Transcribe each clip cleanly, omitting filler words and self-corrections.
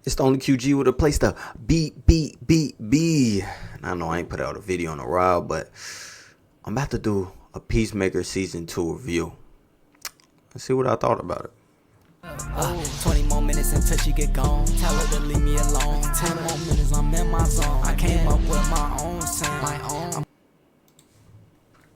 It's the only QG with a place to be. And I know I ain't put out a video in a while, but I'm about to do a Peacemaker Season 2 review. Let's see what I thought about it. 20 more minutes until she get gone. Tell her to leave me alone. 10 more minutes, I'm in my zone. I came up with my own sound.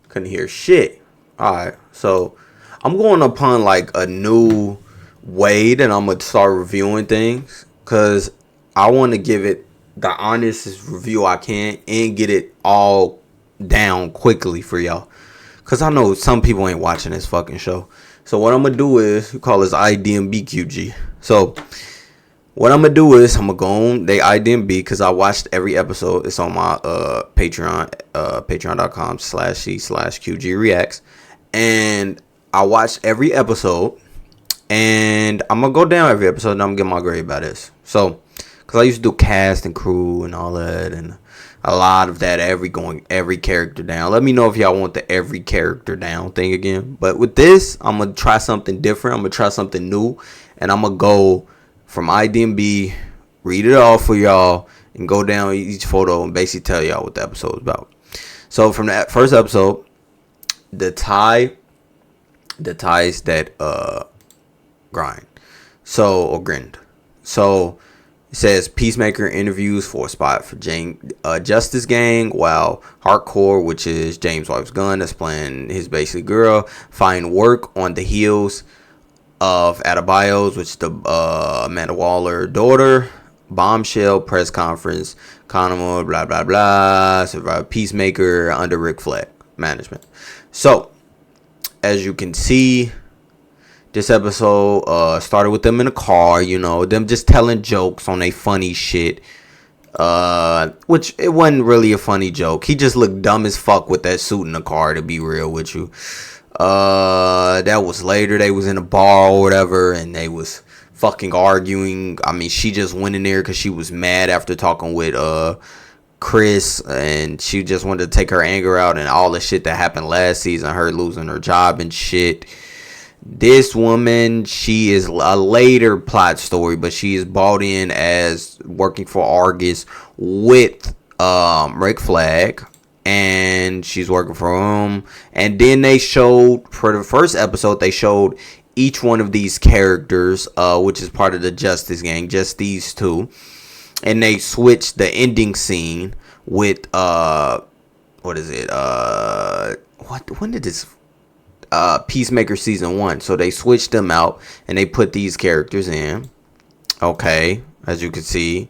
Couldn't hear shit. Alright, so I'm going upon like a new way that I'm going to start reviewing things. Because I want to give it the honestest review I can and get it all down quickly for y'all. Because I know some people ain't watching this fucking show. So what I'm going to do is, we call this IDMBQG. So what I'm going to do is, I'm going to go on the IDMB because I watched every episode. It's on my Patreon, patreon.com/c/QG Reacts. And I watched every episode. And I'm going to go down every episode and I'm going to get my grade by this. So, because I used to do cast and crew and all that. And a lot of that, every character down. Let me know if y'all want the every character down thing again. But with this, I'm going to try something different. I'm going to try something new. And I'm going to go from IDMB, read it all for y'all, and go down each photo and basically tell y'all what the episode is about. So, from that first episode, the ties that grind. So, or grind. So, it says Peacemaker interviews for a spot for Justice Gang, while Hardcore, which is James' wife's gun, that's playing his basic girl, find work on the heels of Adebayo's, which is the Amanda Waller daughter. Bombshell press conference, Connemore, blah blah blah. Survive Peacemaker under Rick Flag management. So, as you can see, this episode started with them in a car, you know, them just telling jokes on a funny shit. Which it wasn't really a funny joke. He just looked dumb as fuck with that suit in the car, to be real with you. That was later. They was in a bar or whatever, and they was fucking arguing. I mean, she just went in there because she was mad after talking with Chris, and she just wanted to take her anger out and all the shit that happened last season, her losing her job and shit. This woman, she is a later plot story, but she is bought in as working for Argus with Rick Flag, and she's working for him. And then they showed, for the first episode, they showed each one of these characters, which is part of the Justice Gang, just these two. And they switched the ending scene with, what is it? When did this... Peacemaker Season 1. So they switched them out and they put these characters in. Okay, as you can see.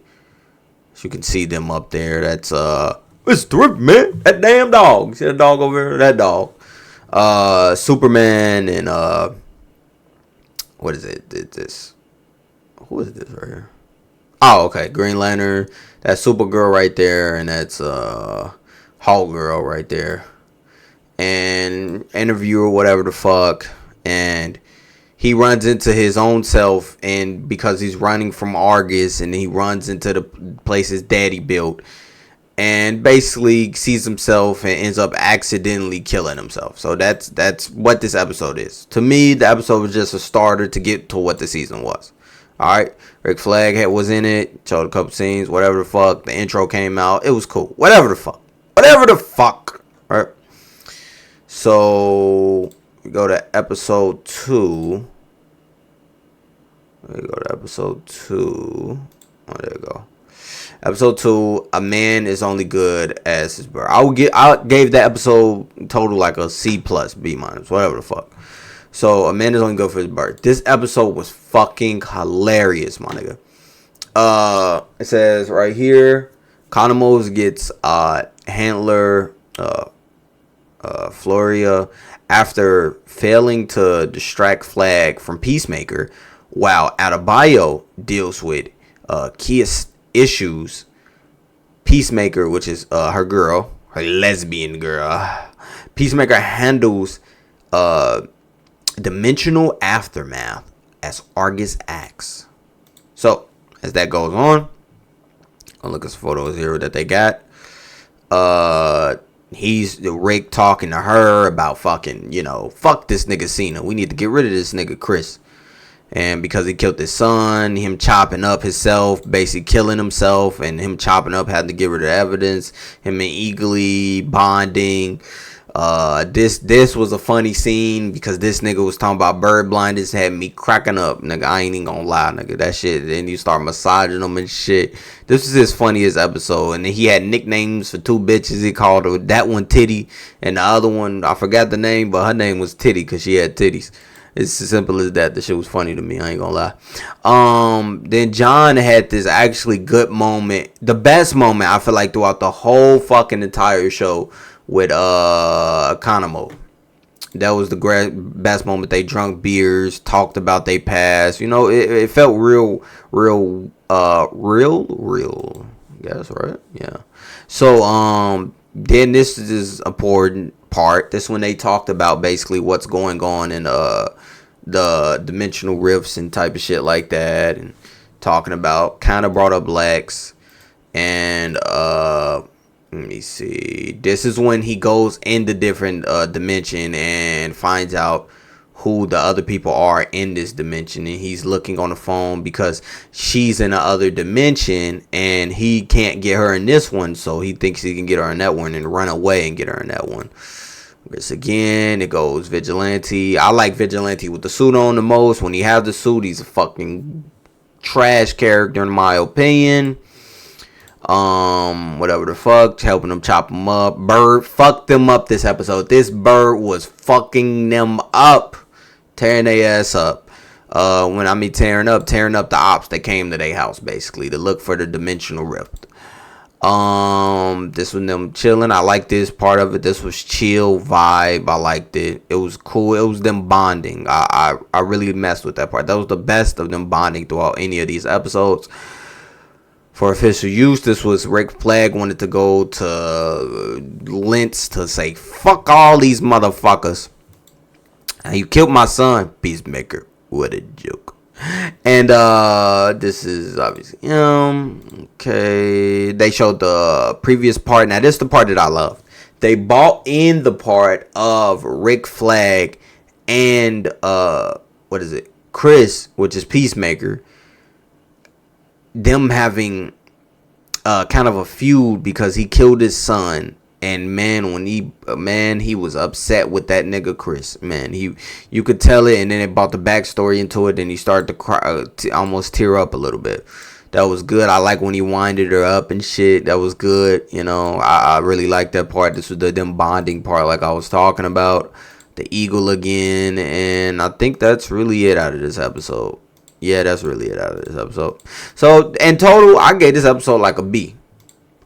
As you can see them up there. That's it's Thrift, man. That damn dog. You see that dog over there? That dog. Superman and what is it? Who is this right here? Oh, okay. Green Lantern. That's Supergirl right there, and that's Hawk Girl right there. And interviewer, whatever the fuck, and he runs into his own self, and because he's running from Argus, and he runs into the place his daddy built, and basically sees himself and ends up accidentally killing himself. So that's what this episode is. To me, the episode was just a starter to get to what the season was. Alright, Rick Flag was in it, showed a couple scenes, whatever the fuck, the intro came out, it was cool, whatever the fuck, alright. So, we go to episode 2. Oh, there you go. Episode 2, a man is only good as his birth. I gave that episode total like a C+, B-, whatever the fuck. So, a man is only good for his birth. This episode was fucking hilarious, my nigga. It says right here, Connemore gets handler, Floria, after failing to distract Flag from Peacemaker, while Adebayo deals with key issues. Peacemaker, which is her girl, her lesbian girl. Peacemaker handles dimensional aftermath as Argus acts. So, as that goes on, I'll look at some photos here that they got. He's Rick talking to her about fucking, fuck this nigga Cena. We need to get rid of this nigga Chris. And because he killed his son, him chopping up himself, basically killing himself, and him chopping up having to get rid of evidence, him and Eagly bonding. This was a funny scene because this nigga was talking about bird blindness, had me cracking up, nigga. I ain't even gonna lie, nigga. That shit. Then you start massaging them and shit. This was his funniest episode, and then he had nicknames for two bitches. He called her that one Titty, and the other one I forgot the name, but her name was Titty because she had titties. It's as simple as that. The shit was funny to me. I ain't gonna lie. Then John had this actually good moment, the best moment I feel like throughout the whole fucking entire show with Economo. That was the best moment. They drunk beers, talked about they past. You know, it felt real. Yeah, that's right. Yeah. So then this is important part. This when they talked about basically what's going on in the dimensional rifts and type of shit like that, and talking about kind of brought up Lex and let me see. This is when he goes in the different dimension and finds out who the other people are in this dimension, and he's looking on the phone because she's in the other dimension and he can't get her in this one, so he thinks he can get her in that one and run away and get her in that one. This again, it goes Vigilante. I like Vigilante with the suit on the most. When he has the suit, he's a fucking trash character in my opinion. Whatever the fuck, helping them chop them up. Bird fucked them up this episode. This bird was fucking them up, tearing their ass up. When I mean tearing up the ops that came to their house basically to look for the dimensional rift. This was them chilling. I like this part of it. This was chill vibe. I liked it. It was cool. It was them bonding. I really messed with that part. That was the best of them bonding throughout any of these episodes. For official use, this was Rick Flag wanted to go to Lentz to say, fuck all these motherfuckers. You killed my son, Peacemaker. What a joke. And this is obviously okay. They showed the previous part. Now this is the part that I love. They bought in the part of Rick Flag and what is it? Chris, which is Peacemaker. Them having kind of a feud because he killed his son, and man, he was upset with that nigga Chris. Man, you could tell it, and then it brought the backstory into it, and he started to cry, almost tear up a little bit. That was good. I like when he winded her up and shit. That was good. You know, I really like that part. This was them bonding part, like I was talking about. The eagle again, and I think that's really it out of this episode. Yeah, that's really it out of this episode. So, in total, I gave this episode like a B.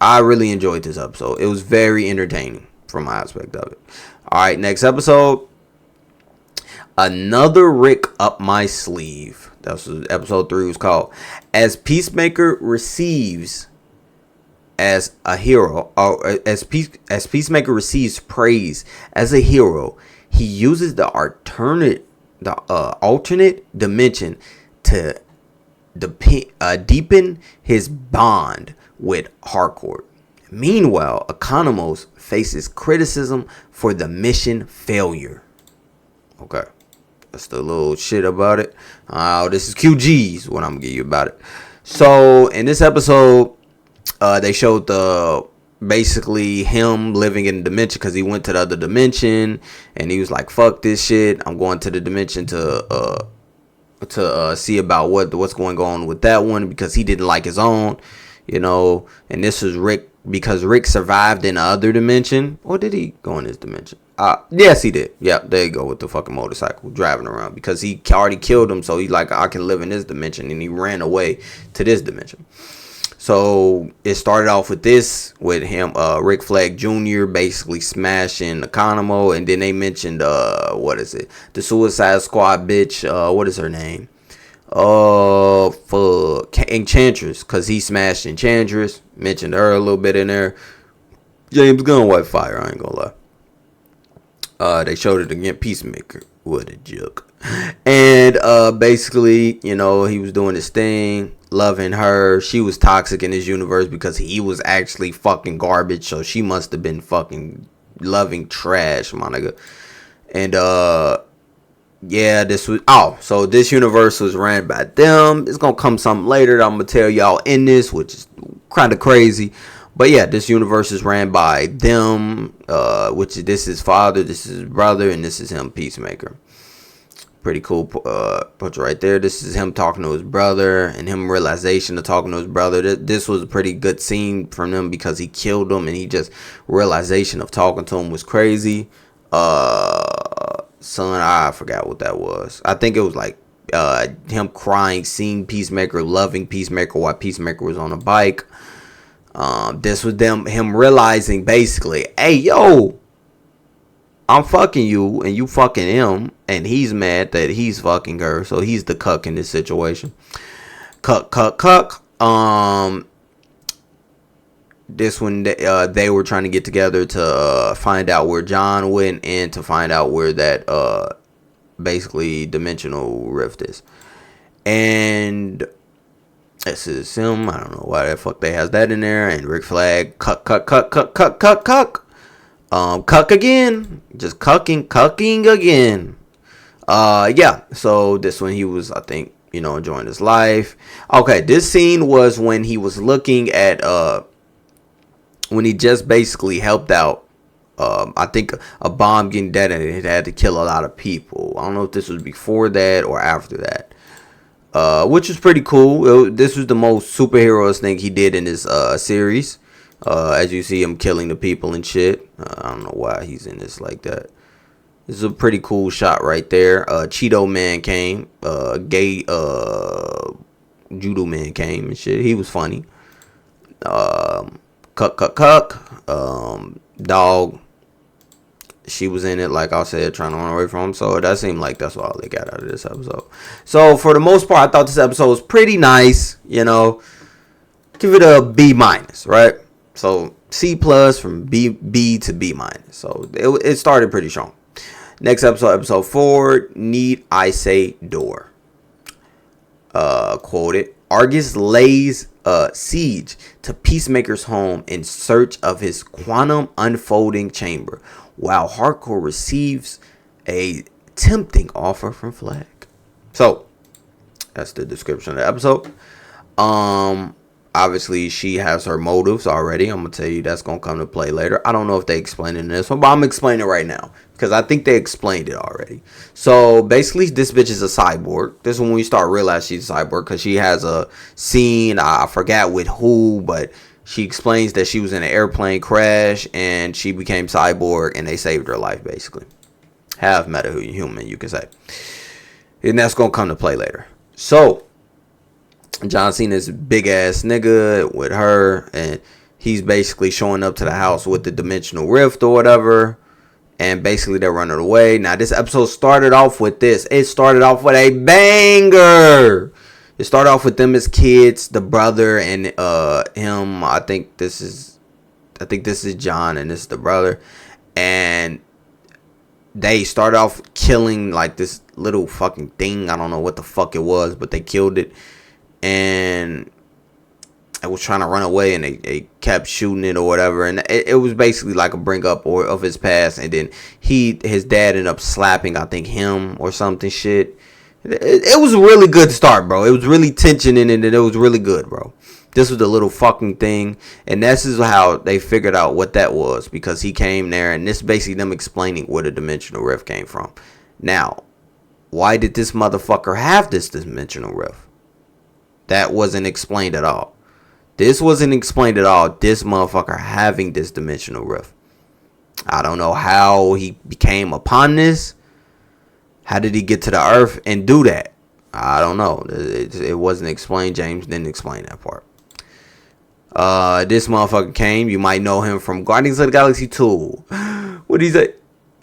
I really enjoyed this episode. It was very entertaining from my aspect of it. Alright, next episode. Another Rick up my sleeve. That's what episode 3 was called. As Peacemaker receives as a hero, or as Peacemaker receives praise as a hero, he uses the alternate dimension to deepen his bond with Harcourt. Meanwhile, Economos faces criticism for the mission failure. Okay, that's the little shit about it. This is QG's what I'm gonna give you about it. So in this episode, they showed basically him living in the dimension because he went to the other dimension and he was like, "Fuck this shit! I'm going to the dimension to see about what's going on with that one," because he didn't like his own, you know. And this was Rick because Rick survived in the other dimension. Or did he go in his dimension? Yes, he did. Yeah, there you go with the fucking motorcycle driving around because he already killed him. So he's like, I can live in this dimension, and he ran away to this dimension. So it started off with him, Rick Flag Jr. basically smashing Economo, and then they mentioned what is it? The Suicide Squad bitch. What is her name? Enchantress, because he smashed Enchantress. Mentioned her a little bit in there. James Gunn White Fire, I ain't gonna lie. They showed it again, Peacemaker. What a joke. And basically, you know, he was doing his thing, loving her. She was toxic in his universe because he was actually fucking garbage, so she must have been fucking loving trash, my nigga. And yeah, so this universe was ran by them. It's gonna come something later that I'm gonna tell y'all in this, which is kind of crazy. But yeah, this universe is ran by them, which this is father, this is his brother, and this is him, Peacemaker. Pretty cool picture right there. This is him talking to his brother and him realization of talking to his brother. This was a pretty good scene from him because he killed him and he just realization of talking to him was crazy. Son, I forgot what that was. I think it was like him crying, seeing Peacemaker, loving Peacemaker while Peacemaker was on a bike. This was him realizing basically, hey yo, I'm fucking you and you fucking him, and he's mad that he's fucking her, so he's the cuck in this situation. Cuck. This one they were trying to get together to find out where John went and to find out where that basically dimensional rift is. And this is him. I don't know why the fuck they has that in there. And Rick Flag, cuck. Cuck again. Just cucking again. Yeah. So this one he was, I think, enjoying his life. Okay, this scene was when he was looking at when he just basically helped out. I think a bomb getting detonated had to kill a lot of people. I don't know if this was before that or after that. Which is pretty cool. This was the most superheroes thing he did in this series. As you see him killing the people and shit. I don't know why he's in this like that. This is a pretty cool shot right there. Cheeto Man came. Gay Judo Man came and shit. He was funny. Cuck. Dog. She was in it, like I said, trying to run away from him. So that seemed like that's all they got out of this episode. So for the most part, I thought this episode was pretty nice. Give it a B minus, right? So C plus from B to B minus. So it started pretty strong. Next episode 4. Need I say door? Quoted. Argus lays siege to Peacemaker's home in search of his quantum unfolding chamber, while Hardcore receives a tempting offer from Flag. So that's the description of the episode. Obviously she has her motives already. I'm gonna tell you that's gonna come to play later. I don't know if they explain it in this one, but I'm explaining it right now because I think they explained it already. So basically this bitch is a cyborg. This is when we start realizing she's a cyborg because she has a scene, I forgot with who, but she explains that she was in an airplane crash and she became cyborg and they saved her life basically. Half meta-human, you can say. And that's gonna come to play later. So John Cena's big ass nigga with her, and he's basically showing up to the house with the dimensional rift or whatever, and basically they're running away. Now this episode started off with this. It started off with a banger. It started off with them as kids, the brother and him. I think this is John and this is the brother, and they started off killing like this little fucking thing. I don't know what the fuck it was, but they killed it. And I was trying to run away and they kept shooting it or whatever, and it was basically like a bring up of his past. And then his dad ended up slapping, I think, him or something shit. It was a really good start, bro. It was really tension in it, and it was really good, bro. This was the little fucking thing, and this is how they figured out what that was, because he came there, and this is basically them explaining where the dimensional rift came from. Now, why did this motherfucker have this dimensional rift? That wasn't explained at all. This wasn't explained at all. This motherfucker having this dimensional rift. I don't know how he became upon this. How did he get to the earth and do that? I don't know. It wasn't explained. James didn't explain that part. This motherfucker came. You might know him from Guardians of the Galaxy 2. What he say?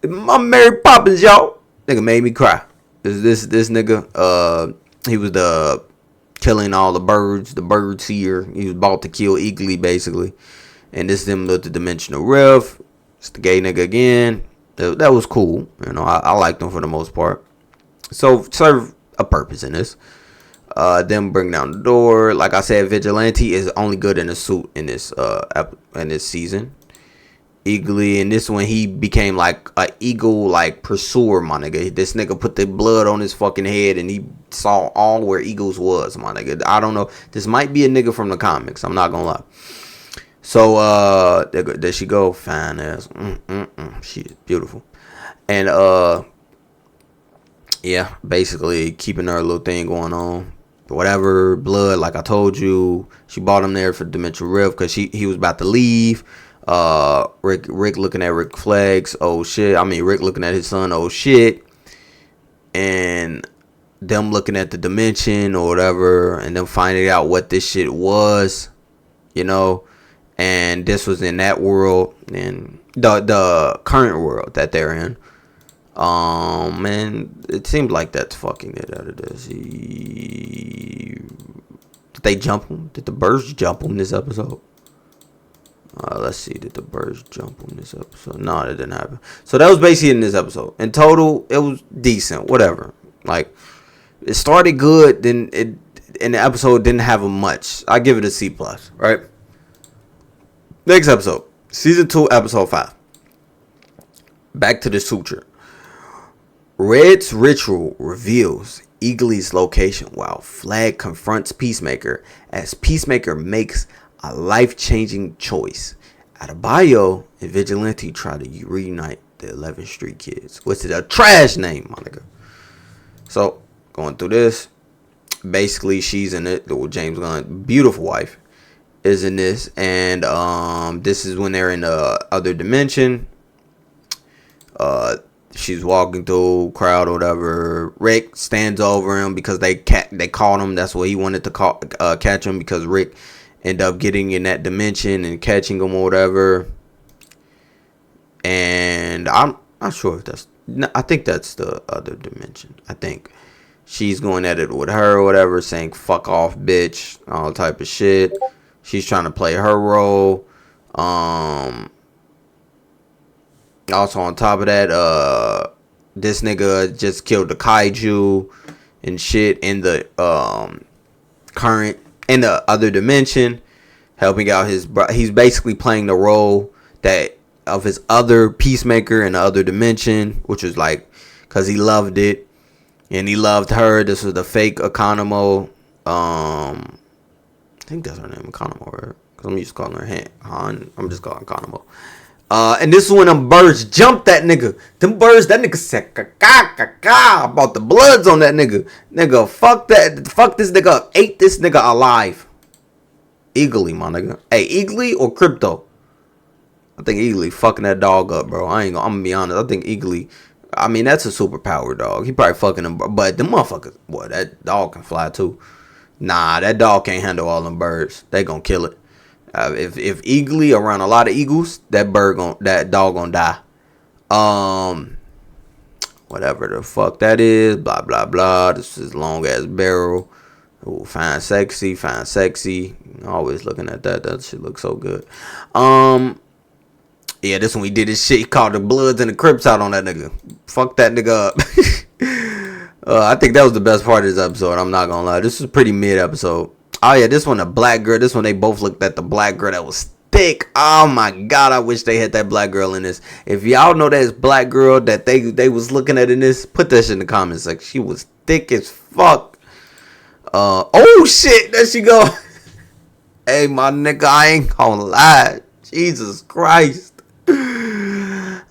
I'm Mary Poppins, y'all. Nigga made me cry. This nigga. He was the killing all the bird seer. He was about to kill Eagly basically. And this them with the dimensional rift. It's the gay nigga again. That was cool. I liked him for the most part. So serve a purpose in this. Them bring down the door. Like I said, Vigilante is only good in a suit in this season. Eagly, and this one he became like a eagle like pursuer, my nigga. This nigga put the blood on his fucking head and he saw all where eagles was, my nigga. I don't know. This might be a nigga from the comics. I'm not gonna lie. So there she go, fine ass. She's beautiful. And yeah, basically keeping her little thing going on. Whatever, blood, like I told you, she brought him there for Dimensional Rift because he was about to leave. Rick looking at Rick Flags, oh shit. I mean Rick looking at his son, oh shit. And them looking at the dimension or whatever, and them finding out what this shit was, you know. And this was in that world, and the current world that they're in. And it seemed like that's fucking it out of this. Did they jump him? Did the birds jump him this episode? Let's see. Did the birds jump on this episode? No, that didn't happen. So that was basically in this episode. In total, it was decent. Whatever. Like, it started good, then it in the episode didn't have a much. I give it a C plus. Right. Next episode, season 2, episode 5. Back to the suture. Red's ritual reveals Eagly's location while Flag confronts Peacemaker as Peacemaker makes a life-changing choice. Adebayo and Vigilante try to reunite the 11th Street Kids, which is a trash name, my nigga. So, going through this, basically she's in it. James Gunn, beautiful wife, is in this, and this is when they're in the other dimension. She's walking through crowd or whatever. Rick stands over him because they caught him. That's what he wanted to catch him, because Rick ended up getting in that dimension and catching him or whatever. And I'm not sure if that's. I think that's the other dimension. I think she's going at it with her or whatever, saying "fuck off, bitch," all type of shit. She's trying to play her role. Also on top of that, this nigga just killed the kaiju and shit in the other dimension, helping out his bro. He's basically playing the role that of his other Peacemaker in the other dimension, which was like, cause he loved it and he loved her. This was the fake Economo. I think that's her name, Economo, right? Cause I'm just calling her Han. I'm just calling her Economo. And this is when them birds jumped that nigga. Them birds, that nigga said ka about the bloods on that nigga. Nigga, fuck that. Fuck this nigga up. Ate this nigga alive. Eagly, my nigga. Hey, Eagly or Crypto? I think Eagly fucking that dog up, bro. I'm gonna be honest. I think Eagly, I mean, that's a superpower dog. He probably fucking him, but the motherfuckers, boy, that dog can fly too. Nah, that dog can't handle all them birds. They gonna kill it. If Eagly around a lot of eagles, that dog gonna die. Whatever the fuck that is, blah blah blah. This is long ass barrel. Ooh, fine sexy. Always looking at that. That shit looks so good. Yeah, this one we did this shit. He called the Bloods and the Crips out on that nigga. Fuck that nigga up. I think that was the best part of this episode. I'm not gonna lie. This was a pretty mid episode. Oh yeah, this one, a black girl. This one, they both looked at the black girl that was thick. Oh my god, I wish they had that black girl in this. If y'all know that black girl that they was looking at in this, put that shit in the comments. Like, she was thick as fuck. Oh shit, there she go. Hey, my nigga, I ain't gonna lie. Jesus Christ.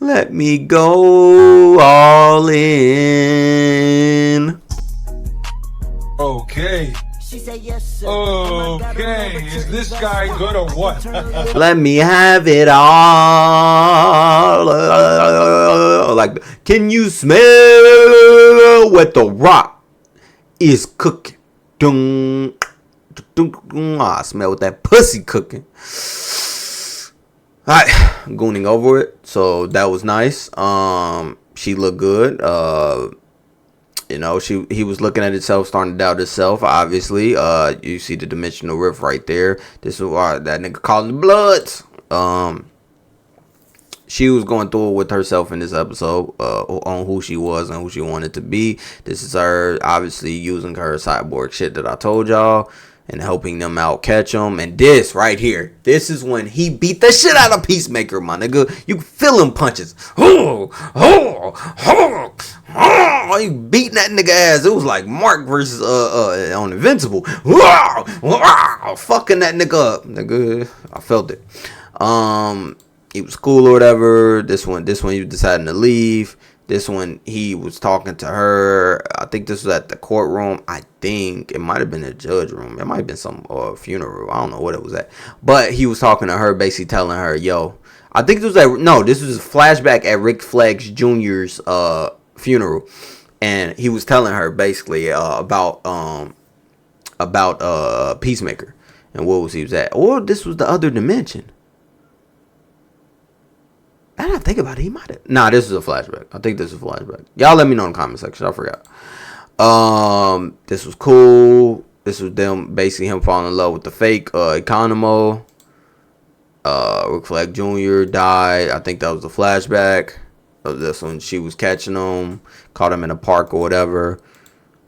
Let me go all in. Okay. She said yes, sir. Okay, is this guy good or what? Let me have it all. Like, can you smell what the rock is cooking? I smell what that pussy cooking. Alright, gooning over it. So that was nice. She looked good. You know, he was looking at himself, starting to doubt himself. Obviously, you see the dimensional rift right there. This is why that nigga calling the Bloods. She was going through it with herself in this episode, on who she was and who she wanted to be. This is her obviously using her cyborg shit that I told y'all. and helping them out catch them. And this right here, this is when he beat the shit out of Peacemaker, my nigga. You feel him punches. He beating that nigga ass. It was like Mark versus on Invincible. Fucking that nigga up, nigga. I felt it. He was cool or whatever. This one he was deciding to leave. This one he was talking to her. I think this was at the courtroom. I think it might have been a judge room. It might have been some funeral. I don't know what it was at. But he was talking to her, basically telling her, yo, I think this was this was a flashback at Rick Flags Jr.'s funeral. And he was telling her basically about Peacemaker and what he was at. Or this was the other dimension. I didn't think about it. He might have. Nah, this is a flashback. I think this is a flashback. Y'all let me know in the comment section. I forgot. This was cool. This was them basically him falling in love with the fake Economo. Rick Flag Jr. died. I think that was a flashback of this one. She was catching him, caught him in a park or whatever.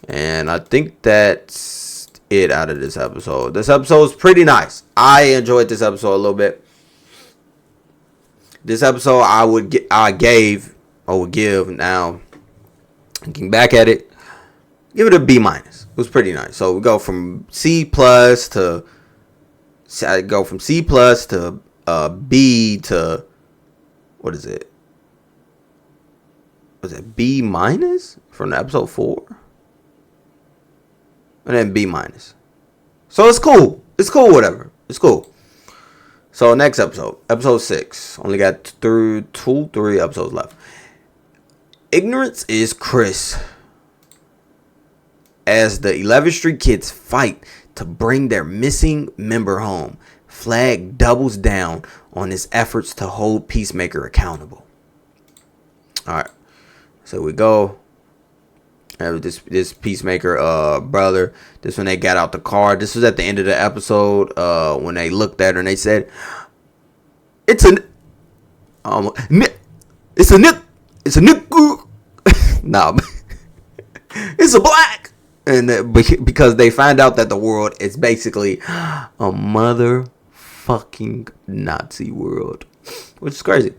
And I think that's it out of this episode. This episode is pretty nice. I enjoyed this episode a little bit. This episode I would give now, looking back at it, give it a B-. It was pretty nice. So we go from C+ to B to what is it? Was it B- from the episode 4? And then B-. So it's cool. It's cool, whatever. It's cool. So next episode, episode 6. Only got 3 episodes left. Ignorance is Chris. As the 11th Street kids fight to bring their missing member home, Flag doubles down on his efforts to hold Peacemaker accountable. Alright. So we go. This Peacemaker brother. This when they got out the car. This was at the end of the episode when they looked at her and they said, "It's a nah, it's a black." And because they find out that the world is basically a motherfucking Nazi world, which is crazy.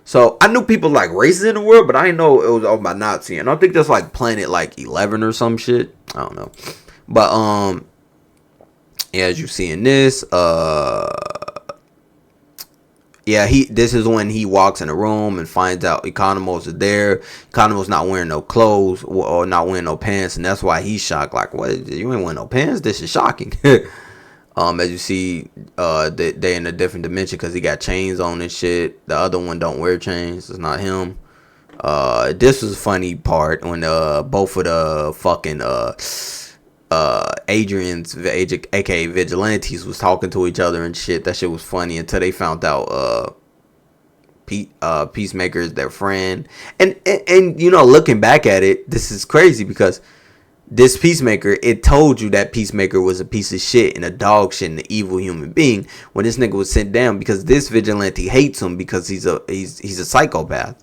So I knew people like races in the world, but I didn't know it was all about Nazi. And I think that's like Planet like 11 or some shit. I don't know. But yeah, as you see in this, this is when he walks in a room and finds out Economos is there. Economos not wearing no clothes or not wearing no pants, and that's why he's shocked. Like, what? You ain't wearing no pants? This is shocking. As you see, they in a different dimension because he got chains on and shit. The other one don't wear chains. It's not him. This was a funny part when both of the fucking Adrian's, aka Vigilantes, was talking to each other and shit. That shit was funny until they found out Peacemaker is their friend. And you know, looking back at it, this is crazy because this Peacemaker, it told you that Peacemaker was a piece of shit and a dog shit and an evil human being when this nigga was sent down, because this vigilante hates him because he's a psychopath.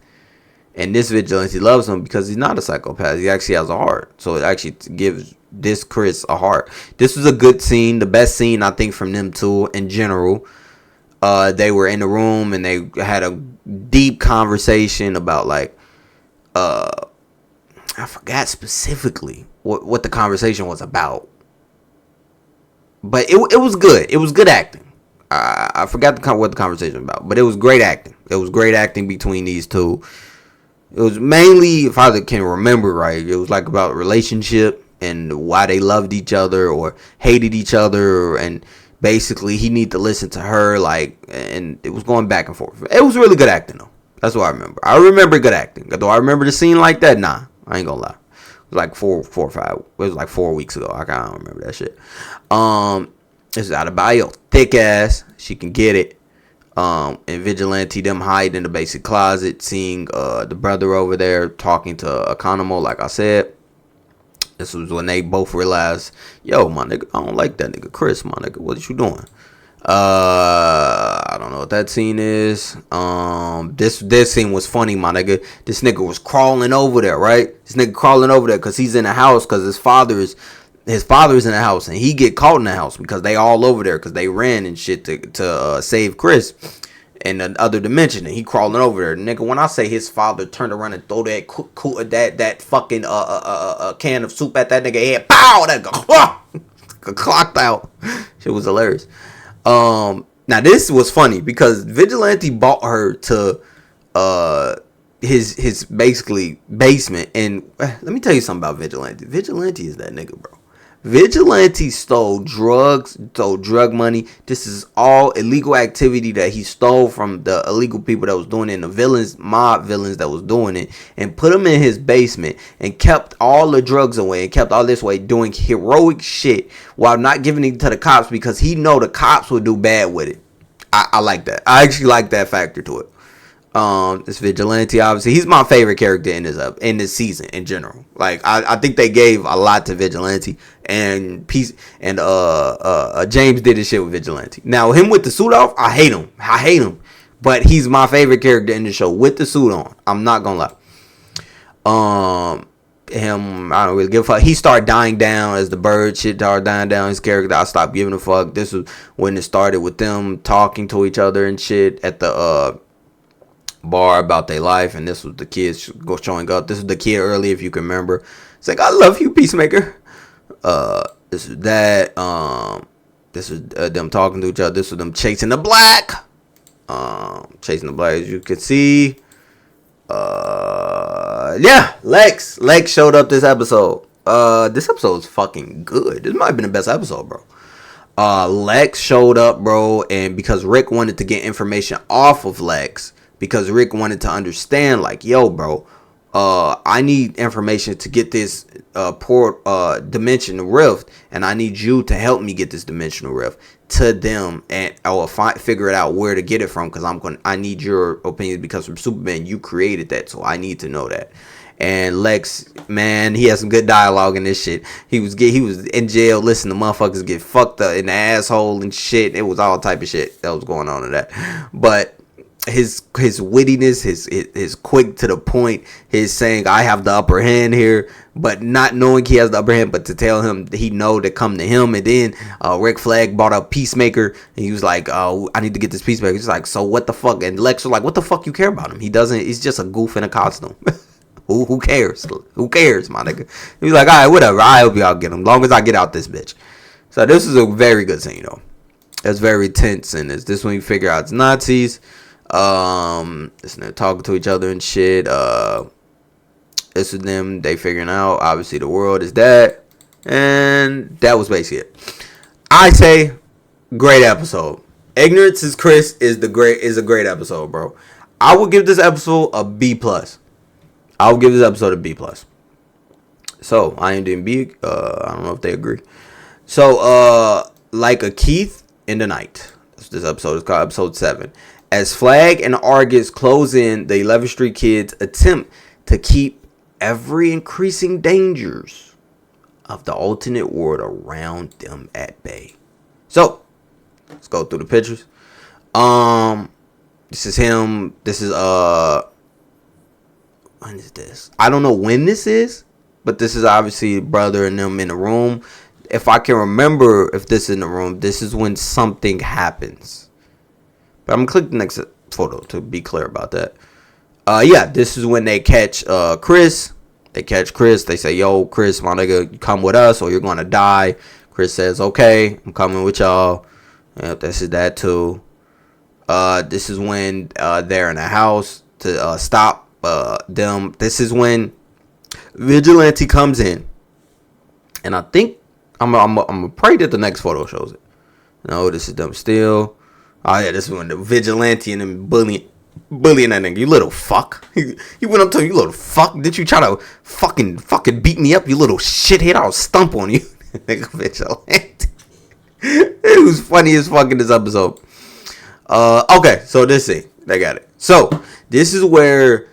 And this vigilante loves him because he's not a psychopath. He actually has a heart. So it actually gives this Chris a heart. This was a good scene. The best scene, I think, from them two in general. They were in the room and they had a deep conversation about like, I forgot specifically what the conversation was about. But it was good. It was good acting. I forgot what the conversation was about. But it was great acting. It was great acting between these two. It was mainly, if I can remember right, it was like about relationship and why they loved each other or hated each other, and basically he needed to listen to her, like, and it was going back and forth. It was really good acting though. That's what I remember. I remember good acting. Do I remember the scene like that? Nah, I ain't gonna lie. It was like four or five. It was like 4 weeks ago. I can't remember that shit. This is out of bio, thick ass. She can get it. And Vigilante, them hiding in the basic closet, seeing the brother over there talking to Economo, like I said. This was when they both realized, yo, my nigga, I don't like that nigga Chris, my nigga. What you doing? I don't know what that scene is. This scene was funny, my nigga. This nigga was crawling over there, right? This nigga crawling over there because he's in the house because his father is his father's in the house, and he get caught in the house because they all over there because they ran and shit to save Chris in the other dimension, and he crawling over there. Nigga, when I say his father turned around and throw that fucking can of soup at that nigga head, pow, that go clocked out. Shit was hilarious. Now this was funny because Vigilante bought her to his basically basement, and let me tell you something about Vigilante. Vigilante is that nigga, bro. Vigilante stole drugs, stole drug money. This is all illegal activity that he stole from the illegal people that was doing it, and the villains, mob villains that was doing it, and put them in his basement and kept all the drugs away and kept all this way, doing heroic shit while not giving it to the cops because he know the cops would do bad with it. I like that. I actually like that factor to it. This Vigilante, obviously, he's my favorite character in this season in general. Like, I think they gave a lot to Vigilante, and James did his shit with Vigilante. Now him with the suit off, I hate him, but he's my favorite character in the show with the suit on. I'm not gonna lie. Him, I don't really give a fuck. He started dying down as the bird shit started dying down. His character, I stopped giving a fuck. This was when it started with them talking to each other and shit at the bar about their life, and this was the kids showing up. This is the kid early, if you can remember. It's like, I love you, Peacemaker. This is that. This is them talking to each other. This was them chasing the black. Chasing the black, as you can see. Yeah, Lex showed up this episode. This episode is fucking good. This might have been the best episode, bro. Lex showed up, bro, and because Rick wanted to get information off of Lex, because Rick wanted to understand, like, yo, bro, I need information to get this dimensional rift, and I need you to help me get this dimensional rift to them, and I will figure it out where to get it from, because I need your opinion, because from Superman you created that, so I need to know that. And Lex, man, he has some good dialogue in this shit. He was in jail, listening to motherfuckers get fucked up in the asshole and shit. It was all type of shit that was going on in that, but his wittiness, his quick to the point, his saying I have the upper hand here, but not knowing he has the upper hand, but to tell him he know to come to him. And then Rick Flag brought up Peacemaker, and he was like, I need to get this Peacemaker. He's like, so what the fuck? And Lex was like, what the fuck you care about him? He's just a goof in a costume. Who cares? Who cares, my nigga? He was like, all right, whatever, I hope y'all get him, long as I get out this bitch. So this is a very good scene, though. It's very tense, and it's this when you figure out it's Nazis. They're talking to each other and shit. This is them, they figuring out, obviously the world is that, and that was basically it. I say great episode. Ignorance is Chris is a great episode, bro. I would give this episode a B+. I would give this episode a B+. So IMDb, I don't know if they agree. So like a Keith in the night, this episode is called episode 7. As Flag and Argus close in, the 11th Street kids attempt to keep every increasing dangers of the alternate world around them at bay. So, let's go through the pictures. This is him. This is when is this? I don't know when this is, but this is obviously brother and them in the room. If I can remember, if this is in the room, this is when something happens. But I'm gonna click the next photo to be clear about that. Yeah, this is when they catch Chris. They catch Chris. They say, yo, Chris, my nigga, you come with us or you're gonna die. Chris says, okay, I'm coming with y'all. Yeah, this is that too. This is when they're in a house to stop them. This is when Vigilante comes in. And I think I'm gonna pray that the next photo shows it. No, this is them still. Oh yeah, this is when the Vigilante and them bullying that nigga. You little fuck. He went up to him, you little fuck. Did you try to fucking beat me up, you little shithead? I'll stump on you. Nigga Vigilante. It was funny as fuck in this episode. Okay, so this scene, they got it. So this is where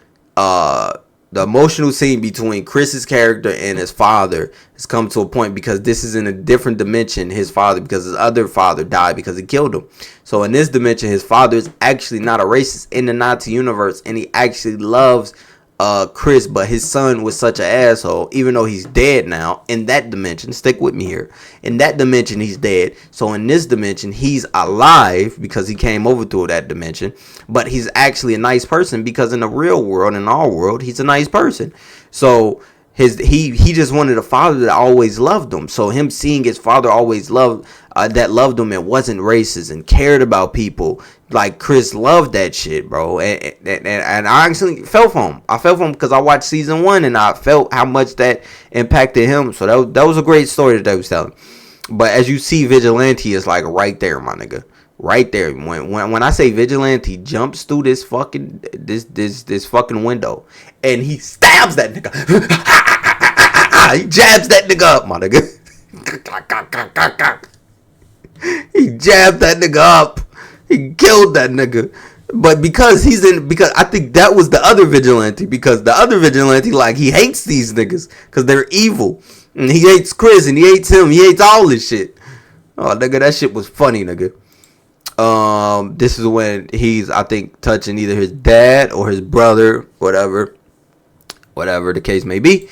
the emotional scene between Chris's character and his father has come to a point, because this is in a different dimension, his father, because his other father died because he killed him. So in this dimension, his father is actually not a racist in the Nazi universe, and he actually loves Chris, but his son was such an asshole, even though he's dead now in that dimension. Stick with me here. In that dimension, he's dead. So in this dimension, he's alive because he came over to that dimension, but he's actually a nice person because in the real world, in our world, he's a nice person. So he just wanted a father that always loved him. So him seeing his father always loved him and wasn't racist and cared about people, like Chris loved that shit, bro. And I actually felt for him. I felt for him because I watched season 1 and I felt how much that impacted him. So that was a great story that they was telling. But as you see, Vigilante is like right there, my nigga. Right there. When I say Vigilante jumps through this fucking window and he stabs that nigga. He jabs that nigga up, my nigga. He jabbed that nigga up. He killed that nigga. But because I think that was the other Vigilante, because the other Vigilante, like, he hates these niggas because they're evil. And he hates Chris and he hates him. He hates all this shit. Oh, nigga, that shit was funny, nigga. This is when he's, I think, touching either his dad or his brother, whatever the case may be.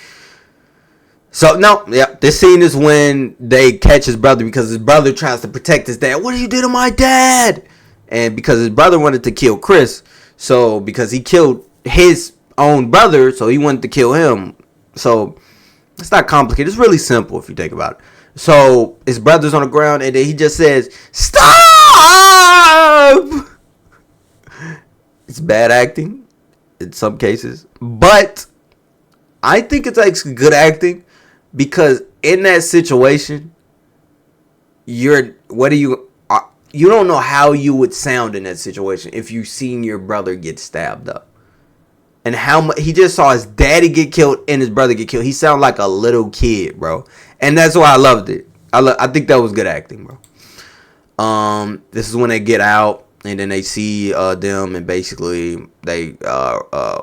So, no, yeah, this scene is when they catch his brother because his brother tries to protect his dad. What did you do to my dad? And because his brother wanted to kill Chris, so because he killed his own brother, so he wanted to kill him. So, it's not complicated. It's really simple if you think about it. So, his brother's on the ground, and then he just says, "Stop!" It's bad acting in some cases, but I think it's actually good acting because in that situation, you don't know how you would sound in that situation if you seen your brother get stabbed up. And how much he just saw his daddy get killed and his brother get killed. He sounded like a little kid, bro. And that's why I loved it. I think that was good acting, bro. This is when they get out and then they see them and basically they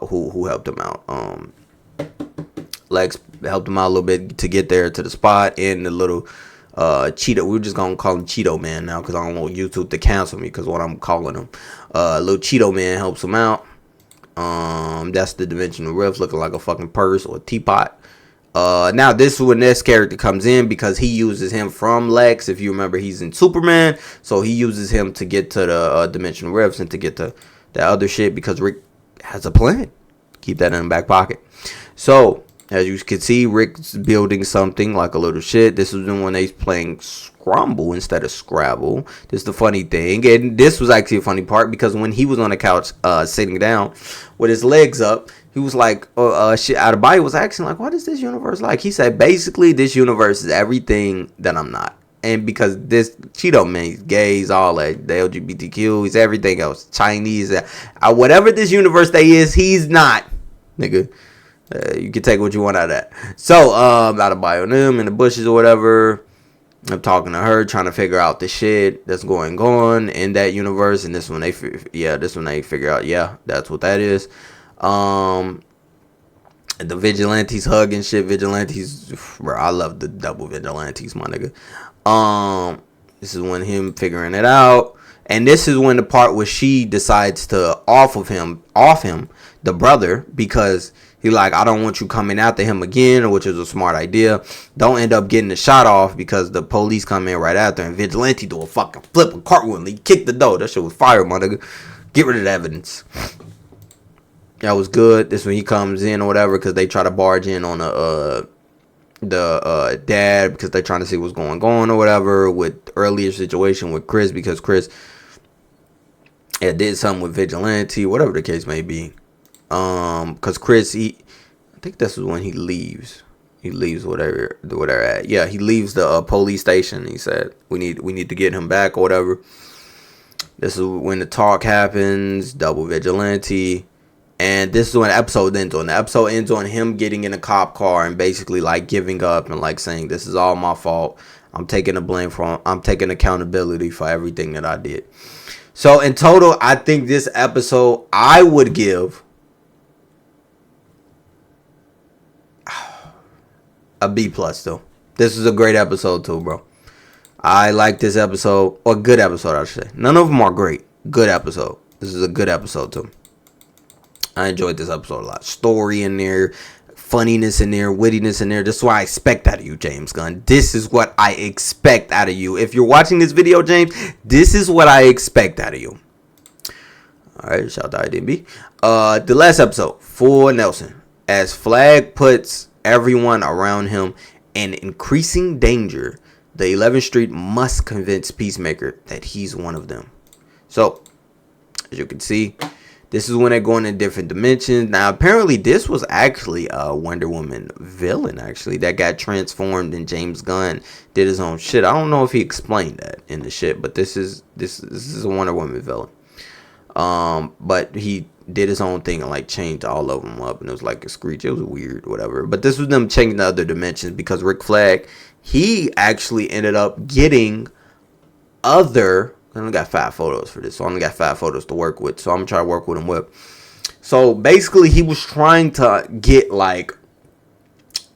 who helped them out. Lex helped him out a little bit to get there to the spot, and the little Cheeto. We're just gonna call him Cheeto Man now because I don't want YouTube to cancel me because what I'm calling him. Little Cheeto Man helps him out. That's the dimensional rift looking like a fucking purse or a teapot. Now this is when this character comes in because he uses him from Lex. If you remember, he's in Superman, so he uses him to get to the dimensional rifts and to get to that other shit because Rick has a plan. Keep that in the back pocket. So as you can see, Rick's building something like a little shit. This is when they playing Scrabble instead of Scrabble. This is the funny thing, and this was actually a funny part because when he was on the couch sitting down with his legs up, he was like, shit out of body was asking like, what is this universe like? He said, basically, this universe is everything that I'm not. And because this Cheeto Man, he's gay, he's all that, the LGBTQ, he's everything else, Chinese, whatever this universe they is, he's not, nigga. You can take what you want out of that. So, out of bio them in the bushes or whatever. I'm talking to her, trying to figure out the shit that's going on in that universe. And this one they figure out, yeah, that's what that is. The Vigilantes hugging shit. Vigilantes, bro, I love the double Vigilantes, my nigga. This is when him figuring it out. And this is when the part where she decides to off him, the brother, because he like, I don't want you coming after him again, which is a smart idea. Don't end up getting the shot off because the police come in right after and Vigilante do a fucking flip, a cartwheel, and he kicked the door. That shit was fire, my nigga. Get rid of the evidence. That was good. This when he comes in or whatever because they try to barge in on the dad because they're trying to see what's going on or whatever with earlier situation with Chris because Chris did something with Vigilante, whatever the case may be. Because Chris, I think this is when he leaves. He leaves whatever they're at. Yeah, he leaves the police station. He said we need to get him back or whatever. This is when the talk happens. Double Vigilante. And this is when the episode ends on. The episode ends on him getting in a cop car and basically like giving up and like saying, this is all my fault. I'm taking the blame I'm taking accountability for everything that I did. So in total, I think this episode I would give a B plus though. This is a great episode too, bro. I like this episode, or good episode I should say. None of them are great. Good episode. This is a good episode too. I enjoyed this episode a lot. Story in there, funniness in there, wittiness in there. This is what I expect out of you, James Gunn. This is what I expect out of you. If you're watching this video, James, this is what I expect out of you. Alright, shout out to IDB. The last episode for Nelson. As Flag puts everyone around him in increasing danger, the 11th Street must convince Peacemaker that he's one of them. So, as you can see, this is when they're going in different dimensions. Now, apparently, this was actually a Wonder Woman villain, actually, that got transformed, and James Gunn did his own shit. I don't know if he explained that in the shit, but this is a Wonder Woman villain. But he did his own thing and like changed all of them up, and it was like a screech. It was weird, whatever. But this was them changing the other dimensions because Rick Flag, he actually ended up getting other. I only got 5 photos for this, so I only got 5 photos to work with. So I'm gonna try to work with him with. So basically, he was trying to get like,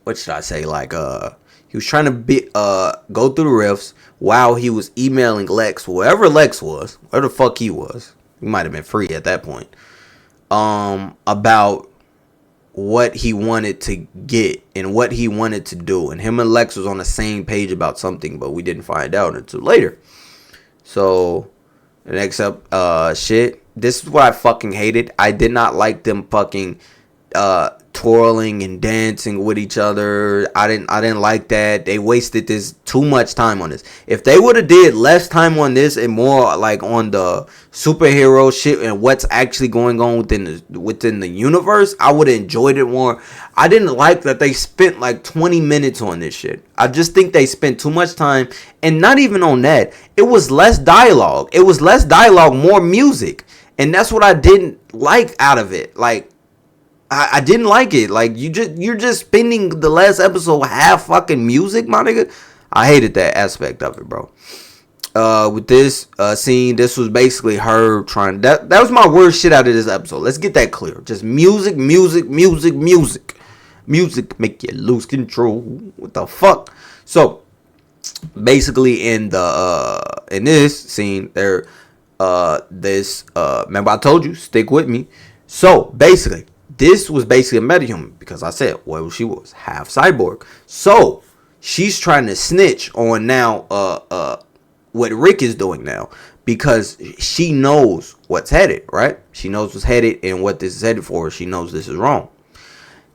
what should I say? Like he was trying to go through the rifts while he was emailing Lex, wherever Lex was, wherever the fuck he was. He might have been free at that point. About what he wanted to get and what he wanted to do, and him and Lex was on the same page about something, but we didn't find out until later. So the next up shit, this is what I fucking hated. I did not like them fucking twirling and dancing with each other. I didn't like that. They wasted this too much time on this. If they would have did less time on this and more like on the superhero shit and what's actually going on within the universe, I would have enjoyed it more. I didn't like that they spent like 20 minutes on this shit. I just think they spent too much time, and not even on that. It was less dialogue. It was less dialogue, more music. And that's what I didn't like out of it. Like, I didn't like it. Like, you're just spending the last episode half fucking music, my nigga. I hated that aspect of it, bro. With this scene, this was basically her trying. That was my worst shit out of this episode. Let's get that clear. Just music, music, music, music. Music make you lose control. What the fuck? So basically, in this scene, remember I told you, stick with me. So basically, this was basically a metahuman because I said, well, she was half cyborg. So she's trying to snitch on now what Rick is doing now, because she knows what's headed, right? She knows what's headed and what this is headed for. She knows this is wrong.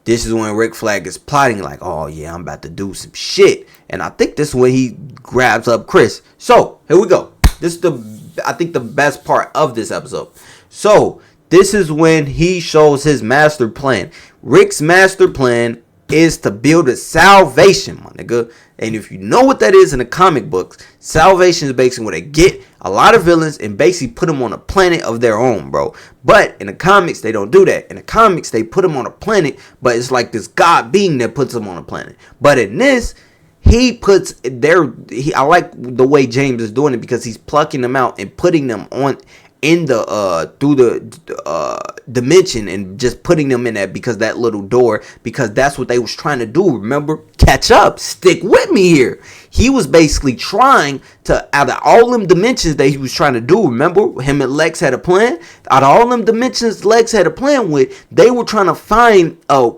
This is when Rick Flag is plotting like, oh yeah, I'm about to do some shit. And I think this is when he grabs up Chris. So here we go. This is I think the best part of this episode. So this is when he shows his master plan. Rick's master plan is to build a salvation, my nigga. And if you know what that is in the comic books, salvation is basically where they get a lot of villains and basically put them on a planet of their own, bro. But in the comics, they don't do that. In the comics, they put them on a planet, but it's like this god being that puts them on a planet. But in this, he puts I like the way James is doing it because he's plucking them out and putting them on in the through the dimension and just putting them in that, because that little door, because that's what they was trying to do. Remember, catch up, stick with me here. He was basically trying to, out of all them dimensions that he was trying to do, remember, him and Lex had a plan. Out of all them dimensions Lex had a plan with, they were trying to find a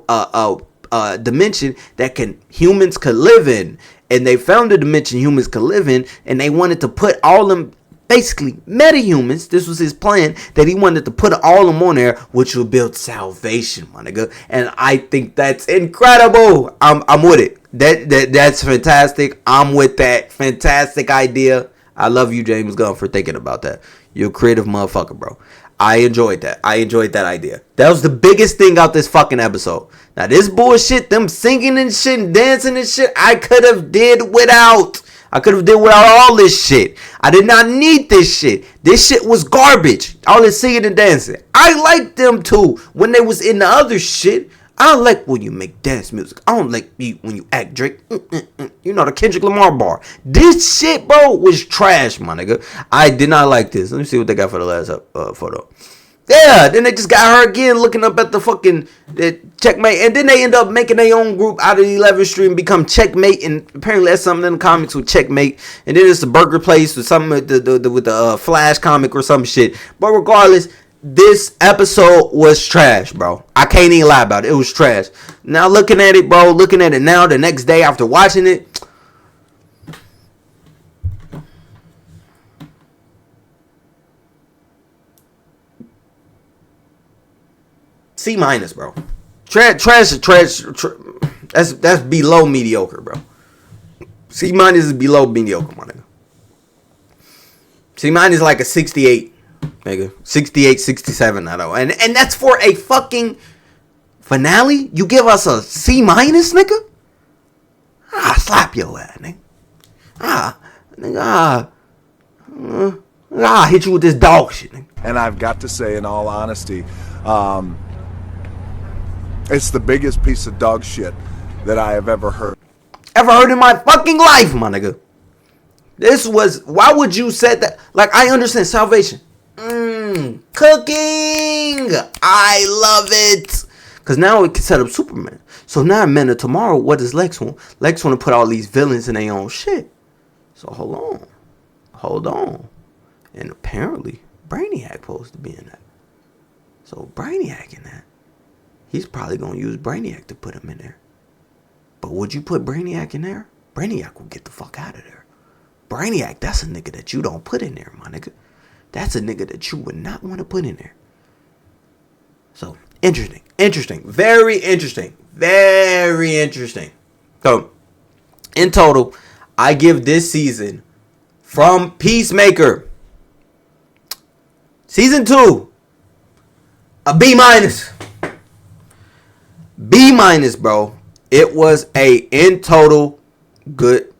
dimension that humans could live in, and they found a dimension humans could live in, and they wanted to put all them basically metahumans. This was his plan, that he wanted to put all of them on there, which will build salvation, my nigga. And I think that's incredible. I'm with it. That's fantastic. I'm with that. Fantastic idea. I love you, James Gunn, for thinking about that. You're a creative motherfucker, bro. I enjoyed that. I enjoyed that idea. That was the biggest thing out this fucking episode. Now this bullshit, them singing and shit and dancing and shit, I could have did without. I could have did without all this shit. I did not need this shit. This shit was garbage. All this singing and dancing. I liked them too when they was in the other shit. I don't like when you make dance music. I don't like you when you act Drake. You know, the Kendrick Lamar bar. This shit, bro, was trash, my nigga. I did not like this. Let me see what they got for the last photo. Yeah, then they just got her again looking up at the fucking Checkmate. And then they end up making their own group out of the 11th Street and become Checkmate. And apparently that's something in the comics with Checkmate. And then it's the burger place or something with the Flash comic or some shit. But regardless, this episode was trash, bro. I can't even lie about it. It was trash. Now looking at it, bro, looking at it now, the next day after watching it, C minus, bro. Trash. That's below mediocre, bro. C minus is below mediocre, my nigga. C minus is like a 68, nigga. 68, 67, I know. And that's for a fucking finale? You give us a C minus, nigga? Slap your ass, nigga. I'll hit you with this dog shit, nigga. And I've got to say, in all honesty, it's the biggest piece of dog shit that I have ever heard. Ever heard in my fucking life, my nigga. This was, why would you say that? Like, I understand salvation. Cooking. I love it. Because now it can set up Superman. So now in Men of Tomorrow, what does Lex want? Lex want to put all these villains in their own shit. So hold on. And apparently, Brainiac supposed to be in that. So Brainiac in that. He's probably going to use Brainiac to put him in there. But would you put Brainiac in there? Brainiac will get the fuck out of there. Brainiac, that's a nigga that you don't put in there, my nigga. That's a nigga that you would not want to put in there. So, interesting. Very interesting. So, in total, I give this season from Peacemaker, season 2, a B minus. B minus, bro. It was a, in total,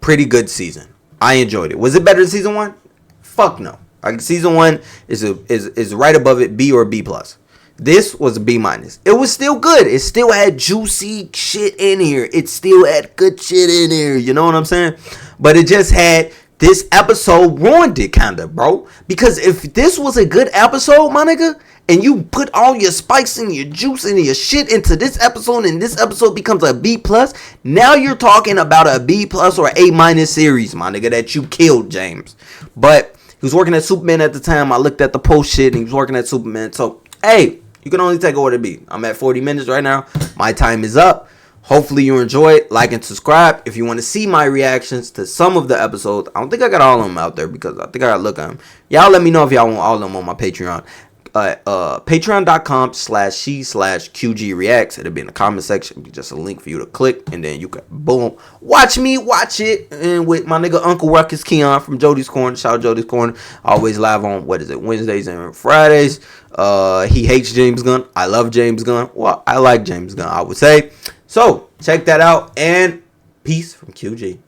pretty good season. I enjoyed it. Was it better than season 1? Fuck no. Like, season 1 is right above it, B or B plus. This was a B minus. It was still good. It still had juicy shit in here. It still had good shit in here. You know what I'm saying? But it just had, this episode ruined it, kinda, bro. Because if this was a good episode, my nigga, and you put all your spice and your juice and your shit into this episode, and this episode becomes a B plus, now you're talking about a B plus or A minus series, my nigga, that you killed, James. But he was working at Superman at the time. I looked at the post shit, and he was working at Superman. So, hey, you can only take it what it be. I'm at 40 minutes right now. My time is up. Hopefully you enjoy it. Like and subscribe if you want to see my reactions to some of the episodes. I don't think I got all of them out there because I think I got to look at them. Y'all let me know if y'all want all of them on my Patreon. Patreon.com/she/QG Reacts. It'll be in the comment section. Just a link for you to click, and then you can boom watch it. And with my nigga Uncle Ruckus Keon from Jody's Corner. Shout out Jody's Corner. Always live on Wednesdays and Fridays. He hates James Gunn. I love James Gunn. Well, I like James Gunn, I would say. So check that out, and peace from QG.